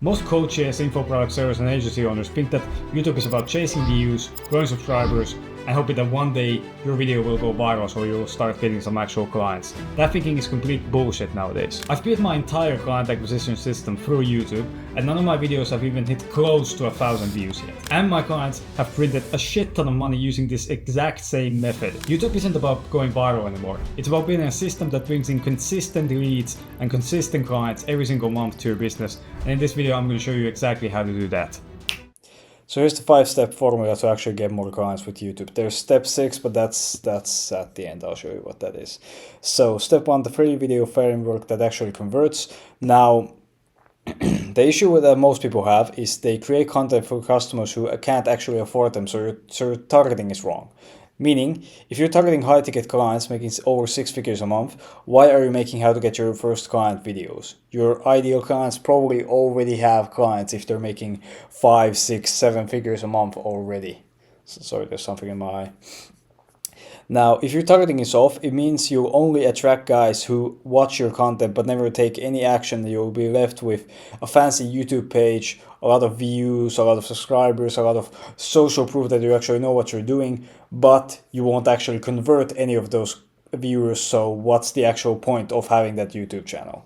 Most coaches, info product sellers, and agency owners think that YouTube is about chasing views, growing subscribers, and hoping that one day your video will go viral so you'll start getting some actual clients. That thinking is complete bullshit nowadays. I've built my entire client acquisition system through YouTube, and none of my videos have even hit close to 1,000 views yet. And my clients have printed a shit ton of money using this exact same method. YouTube isn't about going viral anymore. It's about building a system that brings in consistent leads and consistent clients every single month to your business. And in this video, I'm going to show you exactly how to do that. So here's the 5-step formula to actually get more clients with YouTube. There's step 6, but that's at the end. I'll show you what that is. So step 1, the free video framework that actually converts. Now, the issue that most people have is they create content for customers who can't actually afford them, so your targeting is wrong. Meaning, if you're targeting high-ticket clients making over 6 figures a month, why are you making how to get your first client videos? Your ideal clients probably already have clients if they're making 5, 6, 7 figures a month already. So, sorry, there's something in my eye. Now, if your targeting is off, it means you only attract guys who watch your content but never take any action. You'll be left with a fancy YouTube page, a lot of views, a lot of subscribers, a lot of social proof that you actually know what you're doing, but you won't actually convert any of those viewers. So what's the actual point of having that YouTube channel?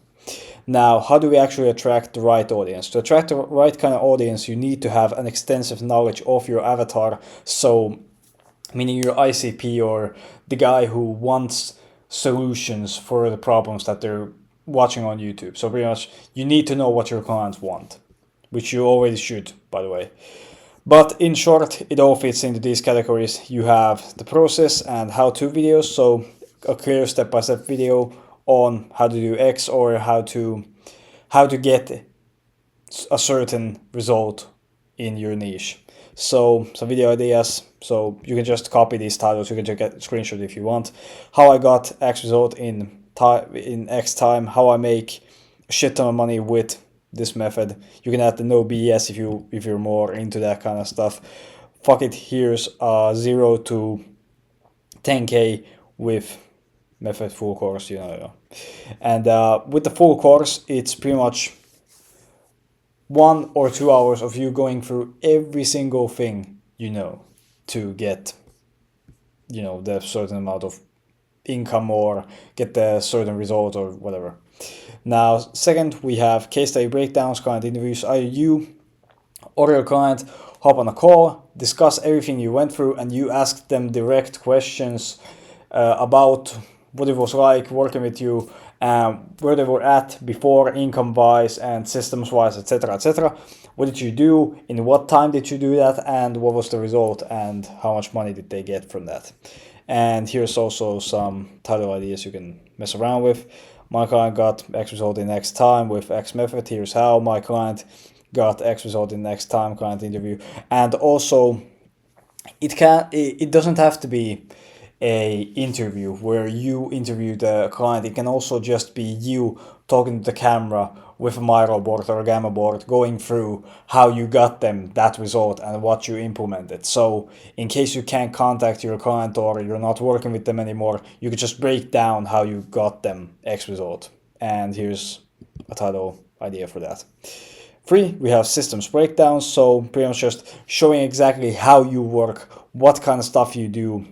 Now, how do we actually attract the right audience? To attract the right kind of audience, you need to have an extensive knowledge of your avatar. So meaning your ICP or the guy who wants solutions for the problems that they're watching on YouTube. So pretty much you need to know what your clients want, which you already should, by the way. But in short, it all fits into these categories. You have the process and how-to videos, so a clear step-by-step video on how to do X or how to get a certain result in your niche. So some video ideas, so you can just copy these titles, you can just get a screenshot if you want. How I got X result in X time, how I make a shit ton of money with this method. You can add the no BS if you're more into that kind of stuff. Fuck it, here's 0 to 10k with method full course, you know. And with the full course, it's pretty much 1 or 2 hours of you going through every single thing to get the certain amount of income or get the certain result or whatever. Now, second, we have case study breakdowns, client interviews. Either you or your client hop on a call, discuss everything you went through, and you ask them direct questions about what it was like working with you, where they were at before, income-wise and systems-wise, etc., etc. What did you do? In what time did you do that? And what was the result? And how much money did they get from that? And here's also some title ideas you can mess around with. My client got X result in X time with X method. Here's how my client got X result in X time, client interview. And also, it doesn't have to be a interview where you interview the client. It can also just be you talking to the camera with a Miro board or a Gamma board, going through how you got them that result and what you implemented. So in case you can't contact your client or you're not working with them anymore, you could just break down how you got them X result. And here's a title idea for that. 3, we have systems breakdowns. So pretty much just showing exactly how you work, what kind of stuff you do,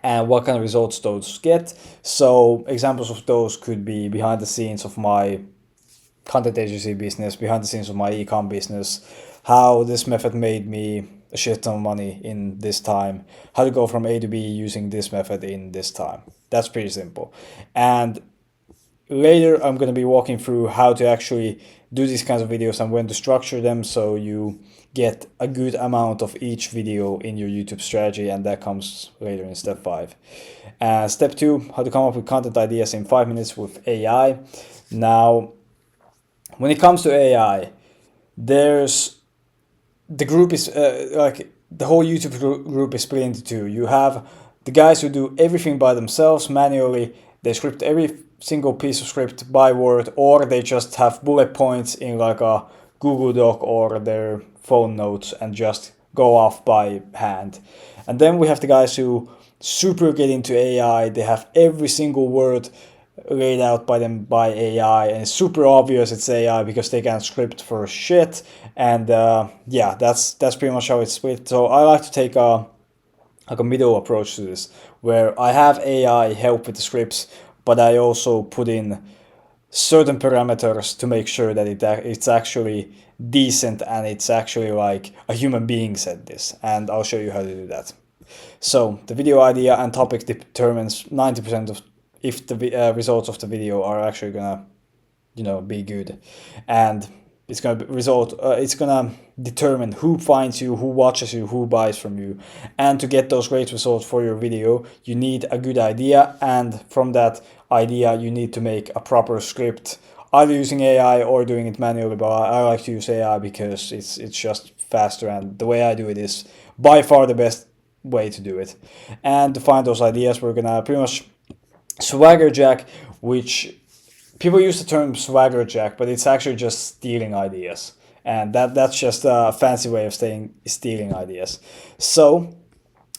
and what kind of results those get. So examples of those could be behind the scenes of my content agency business, behind the scenes of my e-com business, how this method made me a shit ton of money in this time, how to go from A to B using this method in this time. That's pretty simple. And later I'm going to be walking through how to actually do these kinds of videos and when to structure them so you get a good amount of each video in your YouTube strategy, and that comes later in step 5. Step 2, how to come up with content ideas in 5 minutes with AI. Now, when it comes to AI, there's the group is the whole YouTube group is split into 2. You have the guys who do everything by themselves manually. They script every single piece of script by word, or they just have bullet points in like a Google Doc or their phone notes and just go off by hand. And then we have the guys who super get into AI. They have every single word laid out by them by AI, and it's super obvious it's AI because they can't script for shit. And yeah, that's pretty much how it's split. So I like to take a middle approach to this, where I have AI help with the scripts, but I also put in certain parameters to make sure that it's actually decent and it's actually like a human being said this. And I'll show you how to do that. So the video idea and topic determines 90% of if the results of the video are actually gonna, be good, and it's gonna it's gonna determine who finds you, who watches you, who buys from you. And to get those great results for your video, you need a good idea, and from that idea you need to make a proper script, either using AI or doing it manually. But I like to use AI because it's just faster, and the way I do it is by far the best way to do it. And to find those ideas, we're gonna pretty much swagger jack, which people use the term swagger jack, but it's actually just stealing ideas, and that's just a fancy way of saying stealing ideas. So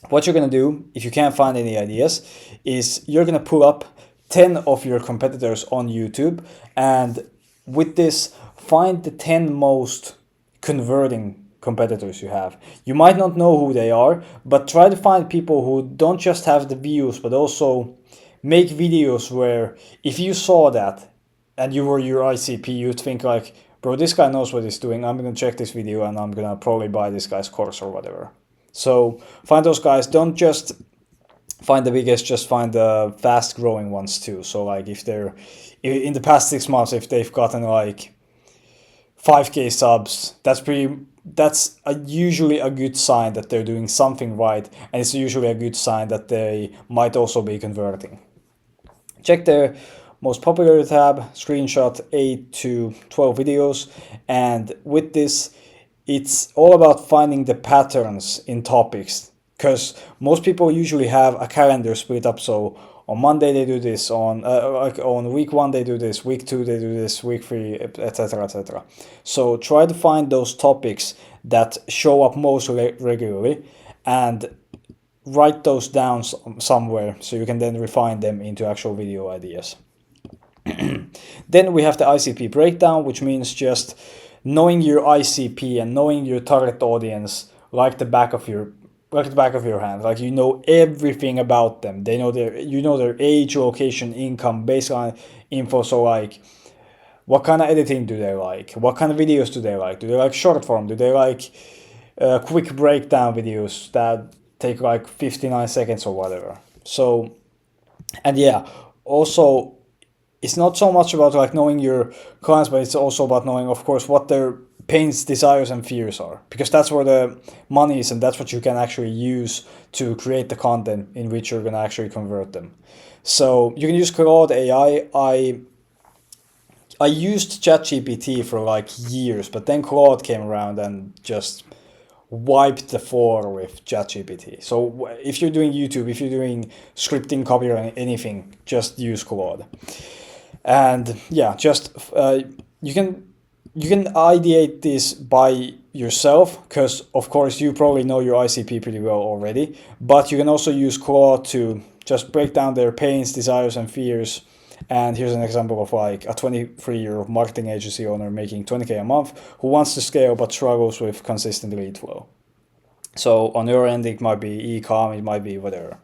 what you're gonna do if you can't find any ideas is you're gonna pull up 10 of your competitors on YouTube, and with this, find the 10 most converting competitors you have. You might not know who they are, but try to find people who don't just have the views, but also make videos where if you saw that and you were your ICP, you'd think like, bro, this guy knows what he's doing. I'm gonna check this video and I'm gonna probably buy this guy's course or whatever. So find those guys. Don't just find the biggest, just find the fast growing ones too. So like if they're in the past 6 months, if they've gotten like 5k subs, that's usually a good sign that they're doing something right, and it's usually a good sign that they might also be converting. Check their most popular tab, screenshot 8 to 12 videos, and with this, it's all about finding the patterns in topics, because most people usually have a calendar split up. So on Monday they do this, on week 1 they do this, week 2 they do this, week 3, etc, etc. So try to find those topics that show up most regularly and write those down somewhere so you can then refine them into actual video ideas. Then we have the ICP breakdown, which means just knowing your ICP and knowing your target audience like the back of your hand. Like, you know everything about them. You know their age, location, income, baseline info. So like, what kind of editing do they like? What kind of videos do they like? Do they like short form? Do they like quick breakdown videos that take like 59 seconds or whatever? So, and yeah, also, it's not so much about like knowing your clients, but it's also about knowing, of course, what their pains, desires, and fears are, because that's where the money is, and that's what you can actually use to create the content in which you're going to actually convert them. So you can use Claude AI. I used ChatGPT for like years, but then Claude came around and just wiped the floor with ChatGPT. So if you're doing YouTube, if you're doing scripting, copy, or anything, just use Claude. And yeah, just you can ideate this by yourself, because of course you probably know your ICP pretty well already, but you can also use Claude to just break down their pains, desires, and fears. And here's an example of like a 23-year-old marketing agency owner making 20k a month who wants to scale but struggles with consistent lead flow. So on your end, it might be e-com, it might be whatever.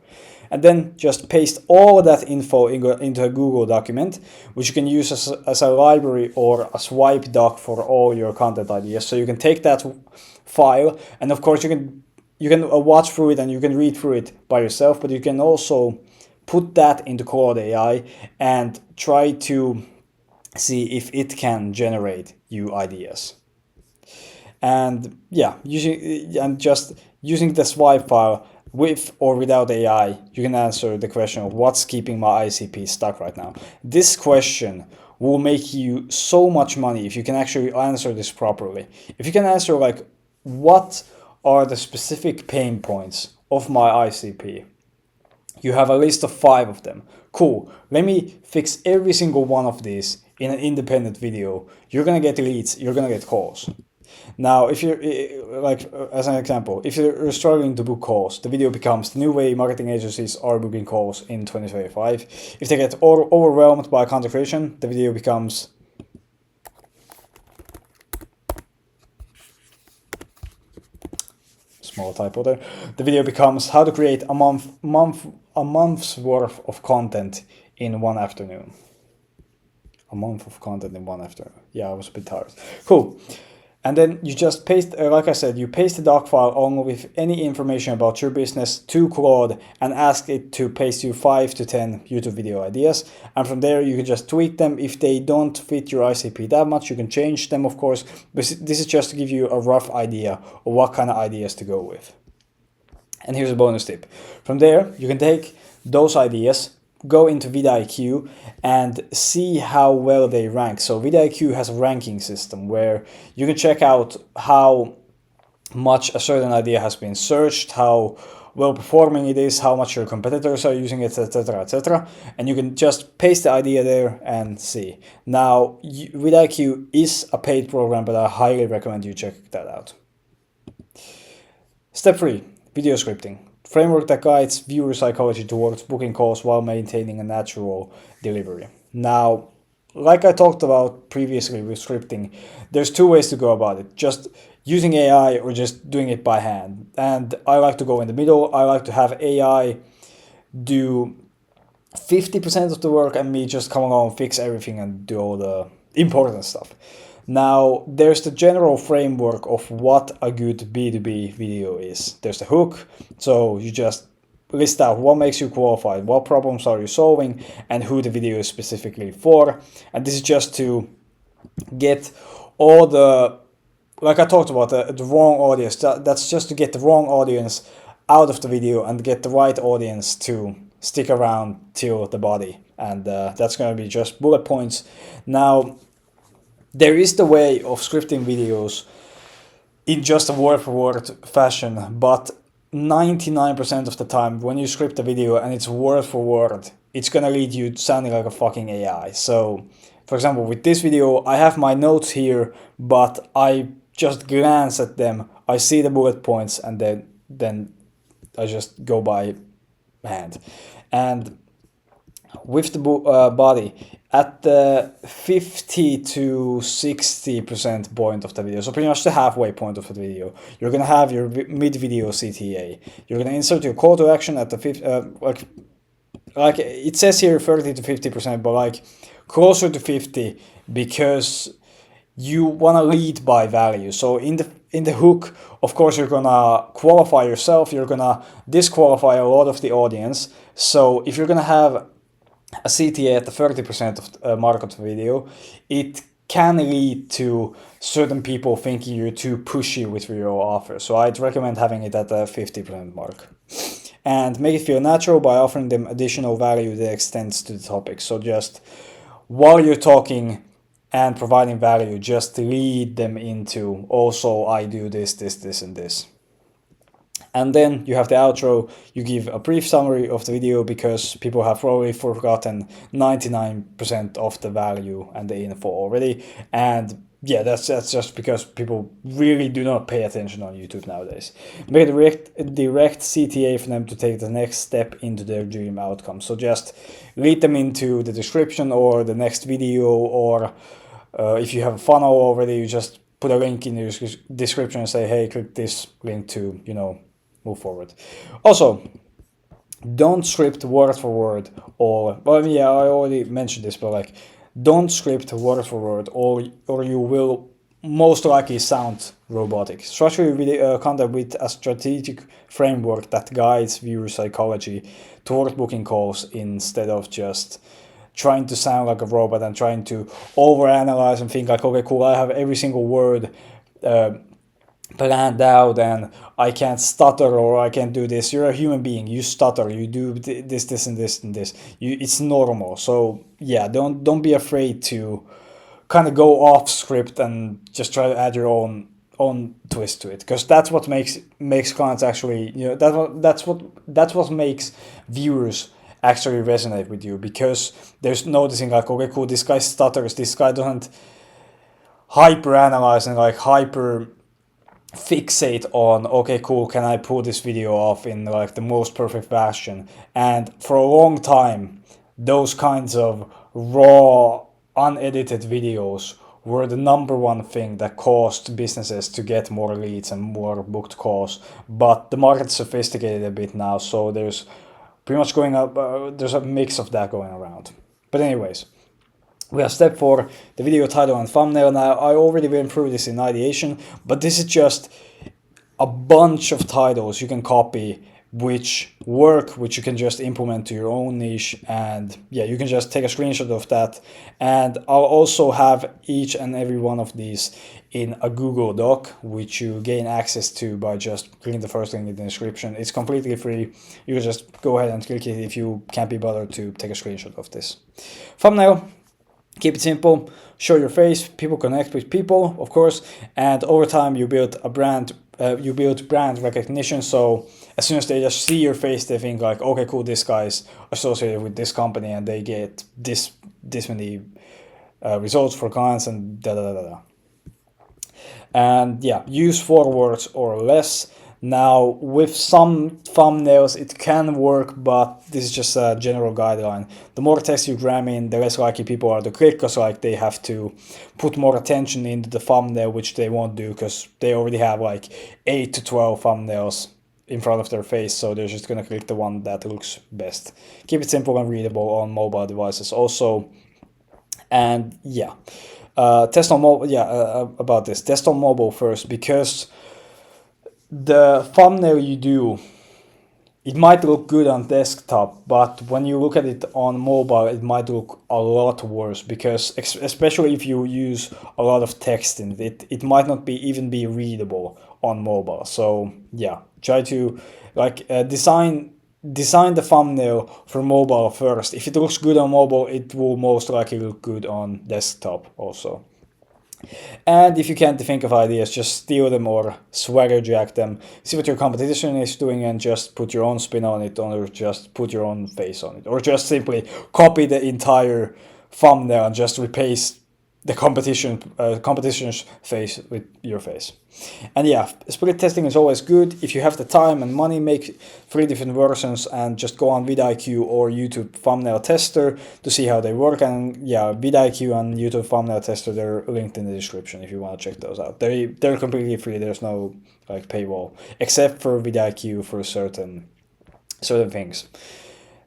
And then just paste all of that info into a Google document, which you can use as a library or a swipe doc for all your content ideas. So you can take that file, and of course you can watch through it and you can read through it by yourself, but you can also put that into Claude AI and try to see if it can generate you ideas. And yeah, using the swipe file with or without AI, you can answer the question of what's keeping my ICP stuck right now. This question will make you so much money if you can actually answer this properly. If you can answer like, what are the specific pain points of my ICP? You have a list of 5 of them. Cool. Let me fix every single one of these in an independent video. You're going to get leads. You're going to get calls. Now, if you're like, as an example, if you're struggling to book calls, the video becomes the new way marketing agencies are booking calls in 2025. If they get overwhelmed by content creation, the video becomes small typo there. The video becomes how to create a month's worth of content in one afternoon. A month of content in one afternoon. Yeah, I was a bit tired. Cool. And then you just paste, like I said, you paste the doc file along with any information about your business to Claude and ask it to paste you 5 to 10 YouTube video ideas. And from there, you can just tweak them. If they don't fit your ICP that much, you can change them, of course. But this is just to give you a rough idea of what kind of ideas to go with. And here's a bonus tip. From there, you can take those ideas, go into vidIQ and see how well they rank. So vidIQ has a ranking system where you can check out how much a certain idea has been searched, how well performing it is, how much your competitors are using it, etc., etc. And you can just paste the idea there and see. Now, vidIQ is a paid program, but I highly recommend you check that out. Step 3, video scripting. Framework that guides viewer psychology towards booking calls while maintaining a natural delivery. Now, like I talked about previously with scripting, there's 2 ways to go about it. Just using AI or just doing it by hand. And I like to go in the middle. I like to have AI do 50% of the work and me just come along, fix everything and do all the important stuff. Now, there's the general framework of what a good B2B video is. There's the hook, so you just list out what makes you qualified, what problems are you solving, and who the video is specifically for. And this is just to get all the, like I talked about, the wrong audience. That's just to get the wrong audience out of the video and get the right audience to stick around till the body. And that's going to be just bullet points. Now, there is the way of scripting videos in just a word-for-word fashion, but 99% of the time when you script a video and it's word-for-word, it's gonna lead you sounding like a fucking AI. So, for example, with this video, I have my notes here, but I just glance at them, I see the bullet points, and then I just go by hand. And with the body, at the 50 to 60% point of the video, so pretty much the halfway point of the video, you're gonna have your mid-video CTA. You're gonna insert your call to action at the like it says here 30 to 50%, but like closer to 50 because you wanna lead by value. So in the hook, of course, you're gonna qualify yourself. You're gonna disqualify a lot of the audience. So if you're gonna have a CTA at the 30% of the mark of the video, it can lead to certain people thinking you're too pushy with your offer. So I'd recommend having it at the 50% mark. And make it feel natural by offering them additional value that extends to the topic. So just while you're talking and providing value, just lead them into also I do this, this, and this. And then you have the outro, you give a brief summary of the video because people have probably forgotten 99% of the value and the info already. And yeah, that's just because people really do not pay attention on YouTube nowadays. Make a direct CTA for them to take the next step into their dream outcome. So just lead them into the description or the next video, or if you have a funnel already, you just put a link in your description and say, hey, click this link to, move forward. Also, don't script word for word, or well, yeah, I already mentioned this, but like, don't script word for word, or you will most likely sound robotic. Structure your video content with a strategic framework that guides viewer psychology toward booking calls instead of just trying to sound like a robot and trying to overanalyze and think like, okay, cool, I have every single word planned out and I can't stutter or I can't do this. You're a human being, you stutter, you do this and this and this. It's normal. So yeah, don't be afraid to kind of go off script and just try to add your own twist to it, because that's what makes clients actually, that's what makes viewers actually resonate with you, because there's noticing like, okay, cool, this guy stutters, this guy doesn't hyper analyze and like hyper fixate on, okay, cool, can I pull this video off in like the most perfect fashion? And for a long time, those kinds of raw, unedited videos were the number one thing that caused businesses to get more leads and more booked calls. But the market's sophisticated a bit now, so there's pretty much going up, there's a mix of that going around. But anyways, we have step 4, the video title and thumbnail. Now, I already went through this in ideation, but this is just a bunch of titles you can copy which work, which you can just implement to your own niche, and yeah, you can just take a screenshot of that. And I'll also have each and every one of these in a Google Doc, which you gain access to by just clicking the first link in the description. It's completely free. You can just go ahead and click it if you can't be bothered to take a screenshot of this. Thumbnail. Keep it simple, show your face, people connect with people, of course, and over time you build a brand, you build brand recognition, so as soon as they just see your face, they think like, okay, cool, this guy's associated with this company and they get this many results for clients and da da da da. And yeah, use 4 words or less. Now, with some thumbnails, it can work, but this is just a general guideline. The more text you cram in, the less likely people are to click, because like they have to put more attention into the thumbnail, which they won't do because they already have like 8 to 12 thumbnails in front of their face, so they're just gonna click the one that looks best. Keep it simple and readable on mobile devices also. And yeah, test on mobile. About this, test on mobile first, because the thumbnail you do, it might look good on desktop, but when you look at it on mobile, it might look a lot worse, because especially if you use a lot of text in it, it might not even be readable on mobile. So yeah, try to like design the thumbnail for mobile first. If it looks good on mobile, it will most likely look good on desktop also. And if you can't think of ideas, just steal them or swagger jack them. See what your competition is doing and just put your own spin on it, or just put your own face on it, or just simply copy the entire thumbnail and just replace the competition's face with your face. And yeah, split testing is always good. If you have the time and money, make 3 different versions and just go on vidIQ or YouTube thumbnail tester to see how they work. And yeah, vidIQ and YouTube thumbnail tester, they're linked in the description if you want to check those out. They're completely free. There's no like paywall, except for vidIQ for certain things.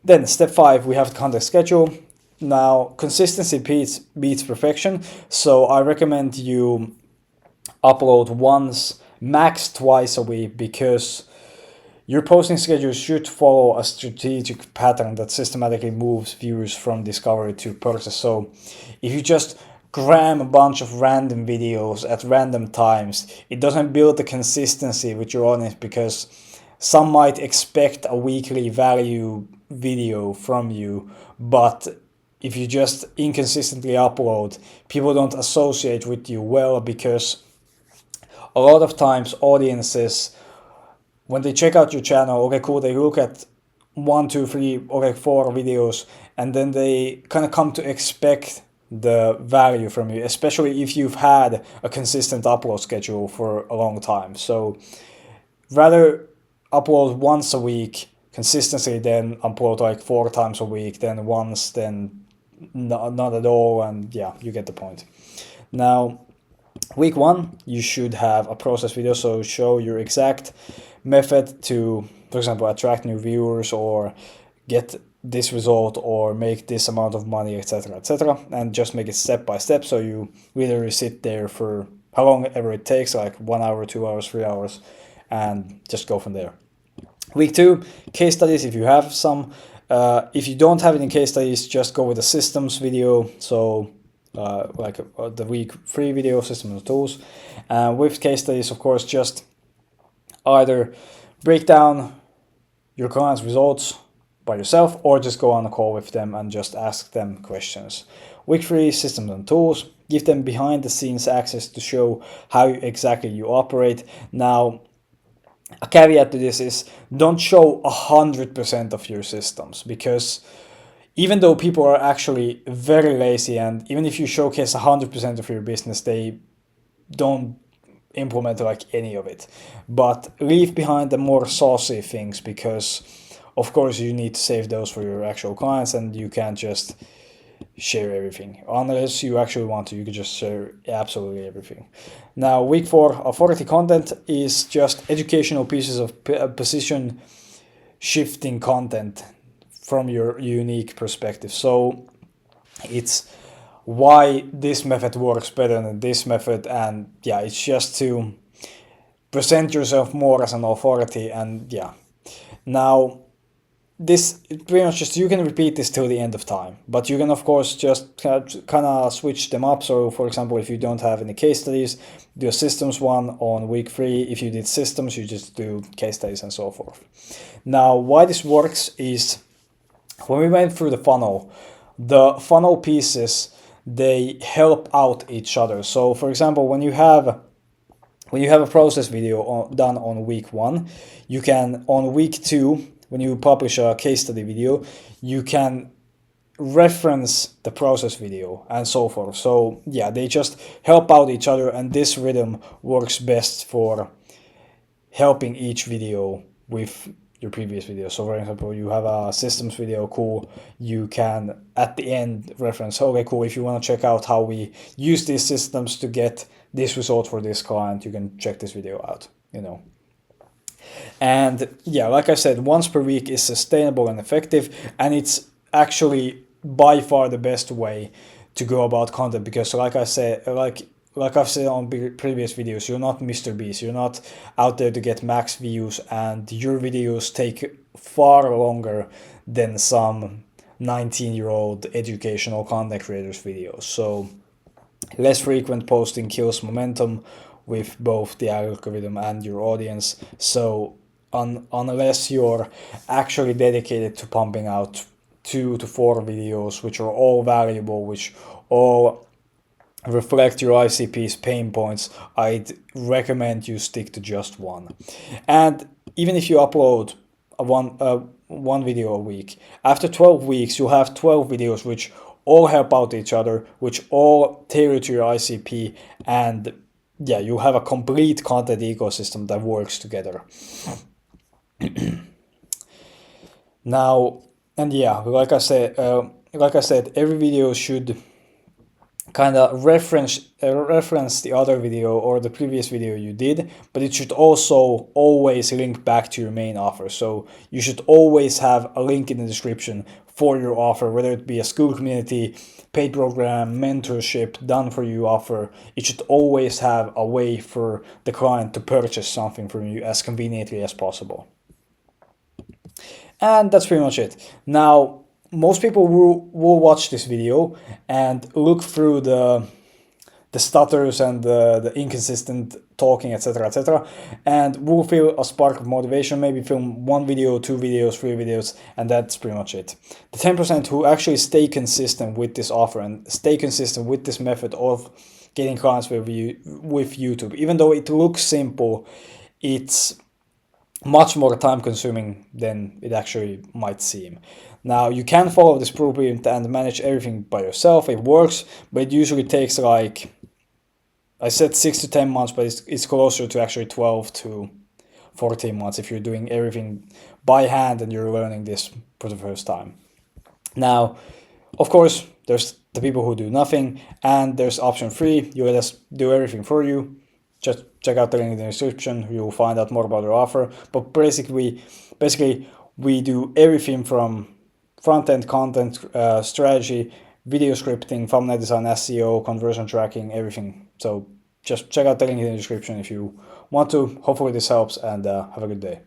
Then step 5, we have the content schedule. Now, consistency beats perfection, so I recommend you upload once, max twice a week, because your posting schedule should follow a strategic pattern that systematically moves viewers from discovery to purchase. So if you just cram a bunch of random videos at random times, it doesn't build the consistency with your audience, because some might expect a weekly value video from you, but if you just inconsistently upload, people don't associate with you well, because a lot of times audiences, when they check out your channel, okay, cool, they look at 1, 2, 3, okay, 4 videos, and then they kind of come to expect the value from you, especially if you've had a consistent upload schedule for a long time. So rather upload once a week consistently than upload like 4 times a week, then once, then not at all, and yeah, you get the point. Now, week 1, you should have a process video, so show your exact method to, for example, attract new viewers or get this result or make this amount of money, etc., etc., and just make it step by step, so you literally sit there for how long ever it takes, like 1 hour, 2 hours, 3 hours, and just go from there. Week 2, case studies if you have some. If you don't have any case studies, just go with the systems video, so the week 3 video, systems and tools. With case studies, of course, just either break down your clients' results by yourself or just go on a call with them and just ask them questions. Week 3, systems and tools. Give them behind the scenes access to show how exactly you operate. Now, a caveat to this is don't show 100% of your systems, because even though people are actually very lazy, and even if you showcase 100% of your business, they don't implement like any of it, but leave behind the more saucy things, because of course you need to save those for your actual clients, and you can't just share everything unless you actually want to. You can just share absolutely everything. Now, week 4 authority content is just educational pieces of position shifting content from your unique perspective. So it's why this method works better than this method, and yeah, it's just to present yourself more as an authority. And yeah, now this pretty much just, you can repeat this till the end of time, but you can of course just kind of switch them up. So for example, if you don't have any case studies, do a systems one on week 3. If you did systems, you just do case studies and so forth. Now, why this works is, when we went through the funnel pieces, they help out each other. So for example, when you have a process video done on week 1, you can, on week 2, when you publish a case study video, you can reference the process video and so forth. So yeah, they just help out each other, and this rhythm works best for helping each video with your previous video. So for example, you have a systems video, cool, you can at the end reference, okay, cool, if you want to check out how we use these systems to get this result for this client, you can check this video out, you know. And yeah, like I said, once per week is sustainable and effective, and it's actually by far the best way to go about content, because like I said, like I've said on previous videos, you're not Mr. Beast, you're not out there to get max views, and your videos take far longer than some 19-year-old educational content creators videos. So less frequent posting kills momentum with both the algorithm and your audience. So unless you're actually dedicated to pumping out 2 to 4 videos, which are all valuable, which all reflect your ICP's pain points, I'd recommend you stick to just one. And even if you upload one video a week, after 12 weeks, you'll have 12 videos which all help out each other, which all tailor to your ICP, and yeah, you have a complete content ecosystem that works together. Now, and yeah, like I said, every video should kind of reference the other video or the previous video you did, but it should also always link back to your main offer. So you should always have a link in the description for your offer, whether it be a school community, paid program, mentorship, done for you offer. It should always have a way for the client to purchase something from you as conveniently as possible. And that's pretty much it. Now, most people will watch this video and look through the stutters and the inconsistent talking, etc., and will feel a spark of motivation, maybe film 1 video, 2 videos, 3 videos, and that's pretty much it. The 10% who actually stay consistent with this offer and stay consistent with this method of getting clients with YouTube, even though it looks simple, it's much more time consuming than it actually might seem. Now, you can follow this blueprint and manage everything by yourself. It works, but it usually takes, like I said, 6 to 10 months, but it's closer to actually 12 to 14 months if you're doing everything by hand and you're learning this for the first time. Now, of course, there's the people who do nothing, and there's option 3. You let us do everything for you. Just check out the link in the description. You'll find out more about our offer. But basically, we do everything from front-end content strategy, video scripting, thumbnail design, SEO, conversion tracking, everything. So just check out the link in the description if you want to. Hopefully this helps, and have a good day.